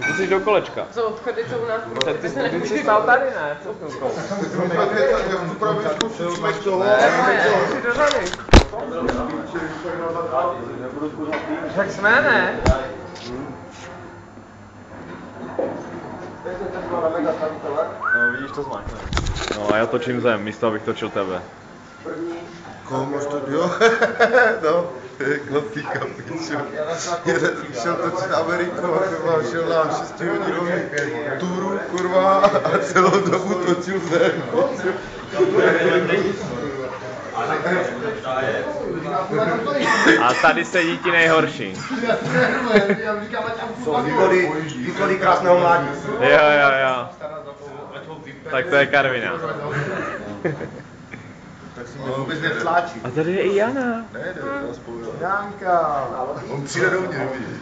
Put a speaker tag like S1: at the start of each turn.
S1: Musíš do kolečka.
S2: Co odchody, co u nás?
S1: Ty jsi stál tady, ne? Co s tím musíš do řady. Tak jsme, ne? No vidíš, to zmáčkne. No a já točím zem, místo abych točil tebe.
S3: Komu studio? No, klasika, piču. Jeden šel točit Ameriku a šel na 6hodinový túru, kurva, a celou dobu točil zem.
S1: A tady sedí ti nejhorší.
S3: Východy krásného mládí.
S1: Jo. Tak to je Karvina.
S3: Tak si mě vůbec netláčí.
S1: A tady je i Jana.
S3: Ne, jde, spolu. Janka. On přijde do mě, vidíš.